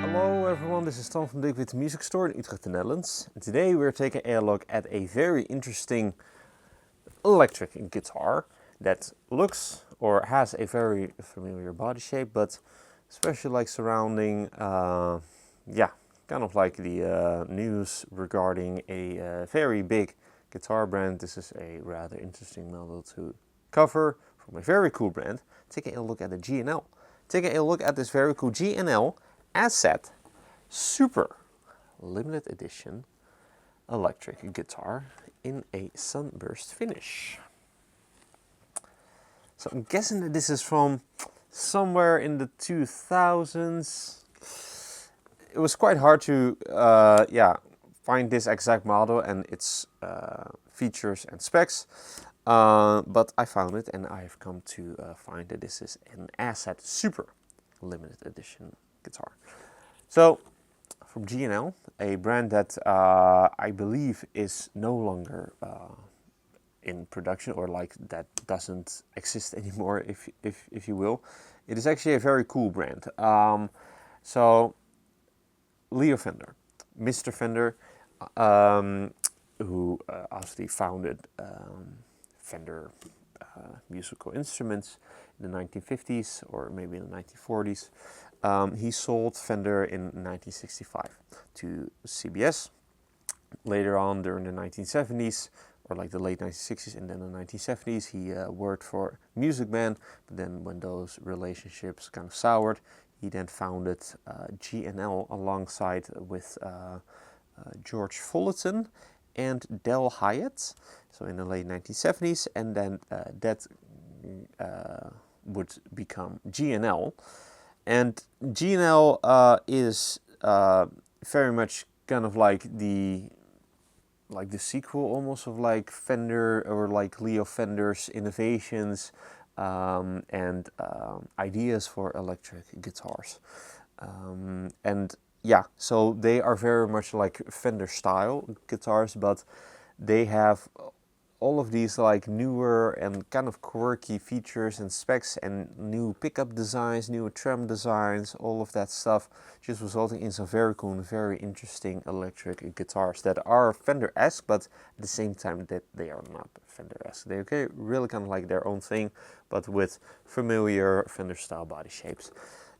Hello everyone, this is Tom from Dirk Witte Music Store in Utrecht, the Netherlands. And today we're taking a look at a very interesting electric guitar that looks or has a very familiar body shape, but especially like surrounding, kind of like the news regarding a very big guitar brand. This is a rather interesting model to cover from a very cool brand. Taking a look at the G&L. Taking a look at this very cool G&L Asat Super limited edition electric guitar in a sunburst finish. So I'm guessing that this is from somewhere in the 2000s. It was quite hard to find this exact model and its features and specs, but I found it and I've come to find that this is an Asat Super limited edition guitar. So from G&L, a brand that I believe is no longer in production, or like that doesn't exist anymore, if you will. It is actually a very cool brand. So Leo Fender, Mr. Fender, who obviously founded Fender musical instruments in the 1950s or maybe in the 1940s. He sold Fender in 1965 to CBS. Later on, during the 1970s, or like the late 1960s and then the 1970s, he worked for Music Man. But then when those relationships kind of soured, he then founded G&L alongside with George Fullerton and Del Hyatt. So in the late 1970s, and then that would become G&L. And G&L is very much kind of like the sequel almost of like Fender, or like Leo Fender's innovations and ideas for electric guitars. And yeah, so they are very much like Fender style guitars, but they have all of these like newer and kind of quirky features and specs and new pickup designs, new trem designs, all of that stuff, just resulting in some very cool and very interesting electric guitars that are Fender-esque, but at the same time that they are not Fender-esque. They're okay, really kind of like their own thing, but with familiar Fender-style body shapes.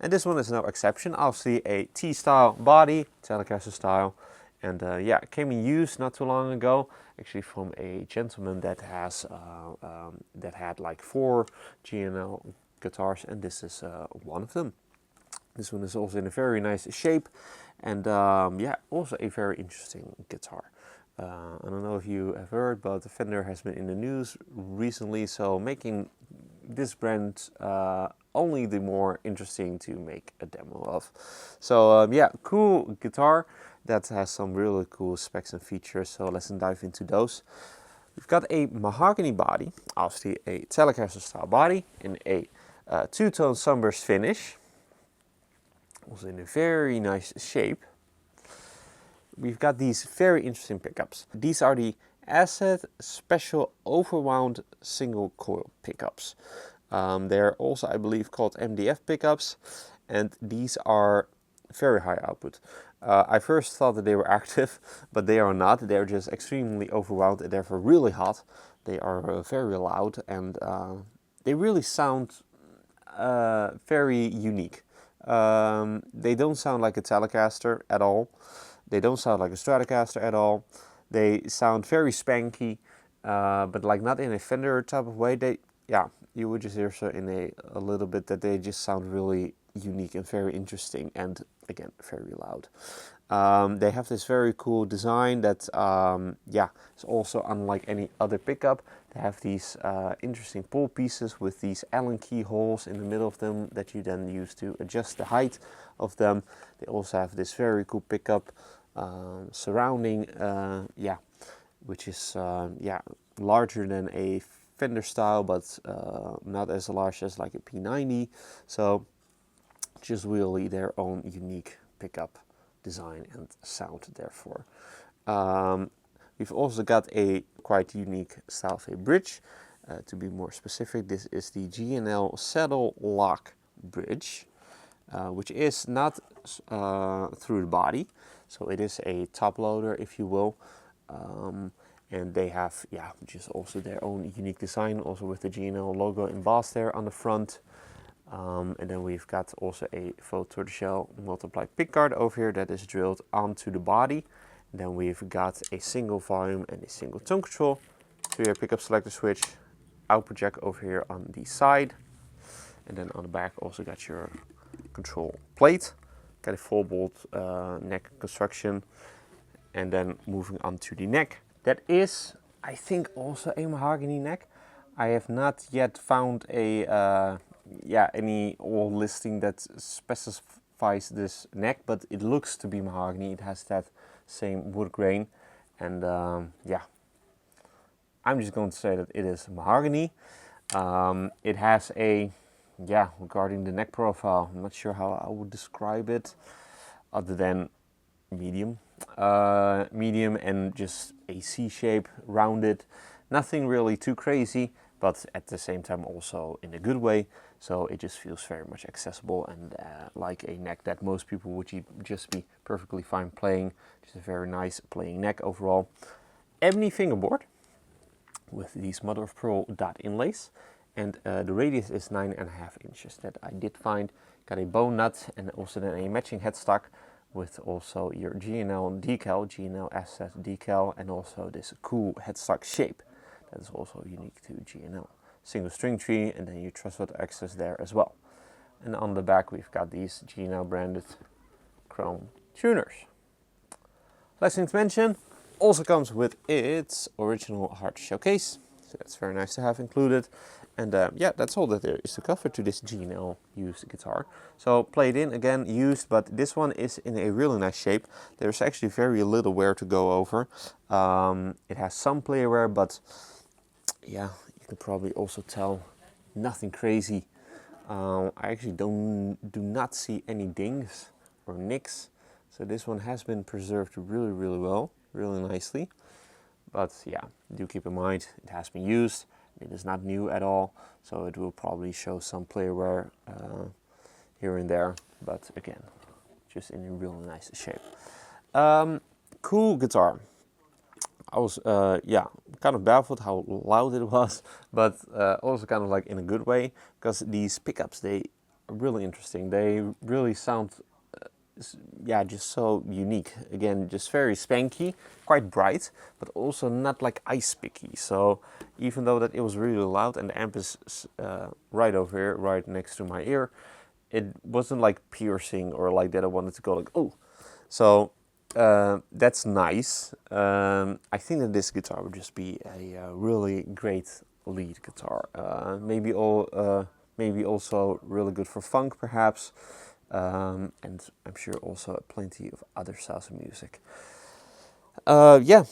And this one is no exception. Obviously a T-style body, Telecaster style. And it came in use not too long ago, actually from a gentleman that has that had like 4 G&L guitars, and this is one of them. This one is also in a very nice shape, and also a very interesting guitar. I don't know if you have heard, but Fender has been in the news recently, so making this brand only the more interesting to make a demo of. So cool guitar that has some really cool specs and features, so let's dive into those. We've got a mahogany body, obviously a Telecaster style body in a two-tone sunburst finish, also in a very nice shape. We've got these very interesting pickups. These are the Asat Special Overwound Single Coil pickups. They're also, I believe, called MDF pickups, and these are very high output. I first thought that they were active, but they are not. They're just extremely overwound and therefore really hot. They are very loud, and they really sound very unique. They don't sound like a Telecaster at all. They don't sound like a Stratocaster at all. They sound very spanky, but like not in a Fender type of way. You would just hear so in a little bit that they just sound really unique and very interesting, and again very loud. They have this very cool design that is also unlike any other pickup. They have these interesting pull pieces with these Allen key holes in the middle of them that you then use to adjust the height of them. They also have this very cool pickup surrounding, which is larger than a Fender style, but not as large as like a P90. So just really their own unique pickup design and sound, therefore. We've also got a quite unique style of a bridge. To be more specific, this is the G&L Saddle Lock Bridge. which is not through the body. So it is a top loader, if you will. And they have, yeah, just also their own unique design, also with the GNL logo embossed there on the front. And then we've got also a faux tortoiseshell multiply pickguard over here that is drilled onto the body. And then we've got a single volume and a single tone control. So your pickup selector switch, output jack over here on the side. And then on the back also got your control plate. Got a full bolt neck construction. And then moving on to the neck. That is, I think, also a mahogany neck. I have not yet found a any old listing that specifies this neck, but it looks to be mahogany. It has that same wood grain, and yeah, I'm just going to say that it is mahogany. It has a, regarding the neck profile, I'm not sure how I would describe it, other than medium. Medium and just a C shape, rounded, nothing really too crazy, but at the same time also in a good way. So it just feels very much accessible and like a neck that most people would just be perfectly fine playing. Just a very nice playing neck overall. Ebony fingerboard with these mother of pearl dot inlays, and the radius is 9.5 inches that I did find. Got a bone nut and also then a matching headstock, with also your GNL decal, GNL Asat decal, and also this cool headstock shape that is also unique to GNL. Single string tree, and then your trusswood access there as well. And on the back we've got these GNL branded chrome tuners. Last thing to mention, also comes with its original hard shell case, so that's very nice to have included. And yeah, that's all that there is to cover to this GNL used guitar. So played in, again, used, but this one is in a really nice shape. There's actually very little wear to go over. It has some player wear, but yeah, you can probably also tell nothing crazy. I actually do not see any dings or nicks. So this one has been preserved really, really well, really nicely. But yeah, do keep in mind, it has been used. It is not new at all, so it will probably show some player wear here and there, but again, just in a really nice shape. Cool guitar. I was kind of baffled how loud it was, but also kind of like in a good way, because these pickups, they are really interesting. They really sound just so unique. Again, just very spanky, quite bright, but also not like ice picky. So even though that it was really loud and the amp is right over here, right next to my ear, it wasn't like piercing or like that I wanted to go like, oh. So that's nice. I think that this guitar would just be a really great lead guitar. Maybe also really good for funk perhaps. And I'm sure also plenty of other styles of music. Yeah,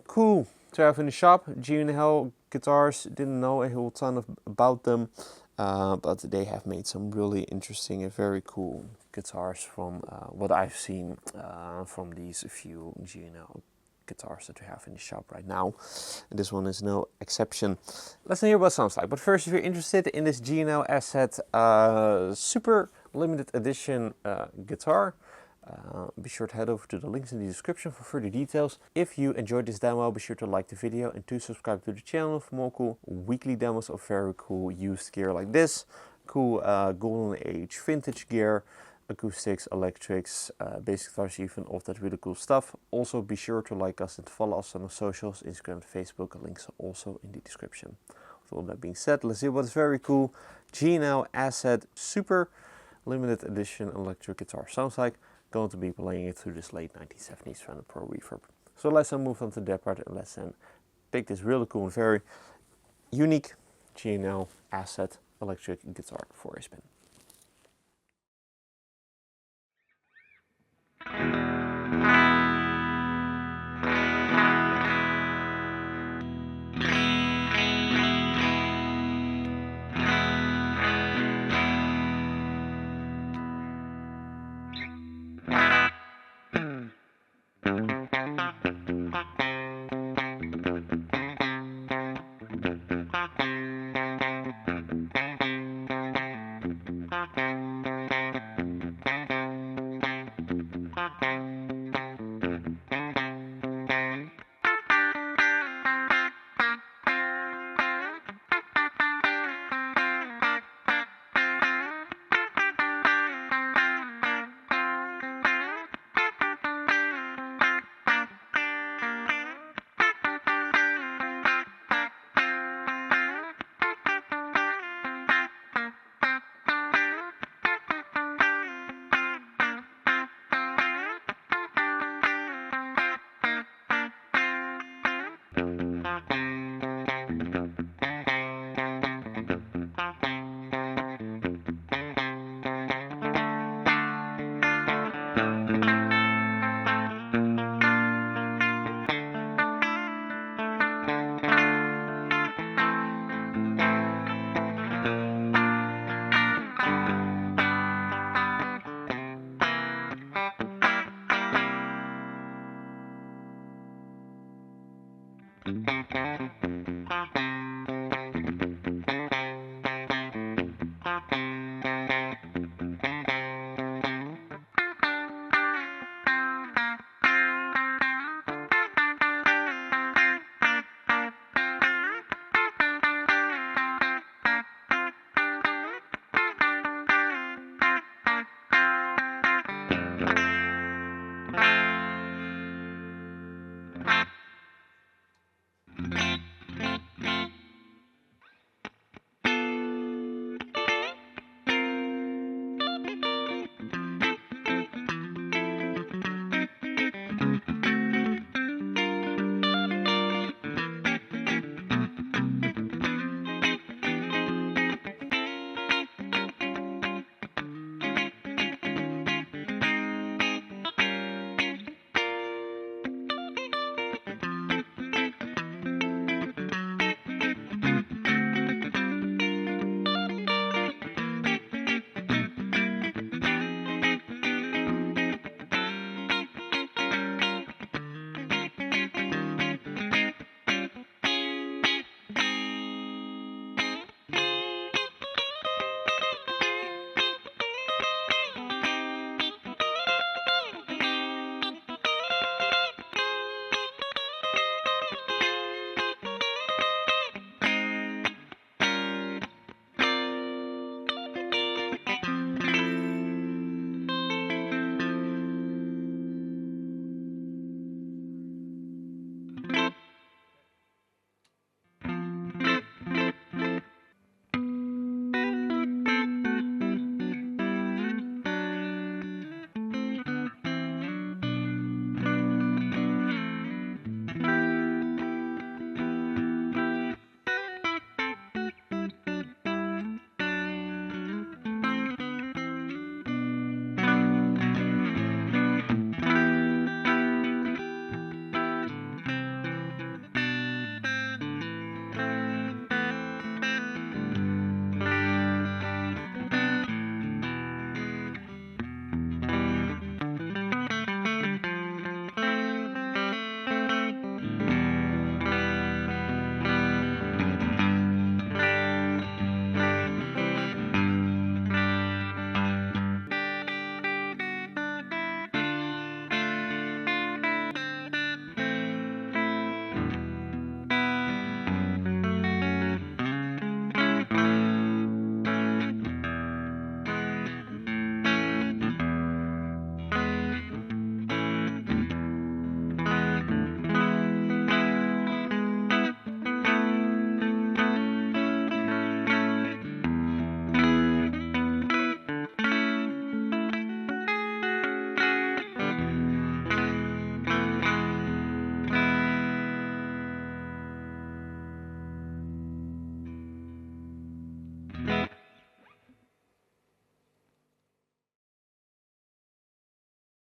cool to have in the shop. GNL guitars, didn't know a whole ton about them, but they have made some really interesting and very cool guitars from what I've seen from these few GNL guitars that we have in the shop right now, and this one is no exception. Let's hear what it sounds like. But first, if you're interested in this GNL Asat super limited edition guitar, be sure to head over to the links in the description for further details. If you enjoyed this demo, be sure to like the video and to subscribe to the channel for more cool weekly demos of very cool used gear like this. Cool golden age vintage gear, acoustics, electrics, basic guitars, even all that really cool stuff. Also be sure to like us and follow us on our socials, Instagram, Facebook, links are also in the description. With all that being said, let's see what is very cool GNL Asat super limited edition electric guitar sounds like. Going to be playing it through this late 1970s Fender Pro reverb. So let's then move on to that part and let's then pick this really cool and very unique GNL Asat electric guitar for a spin.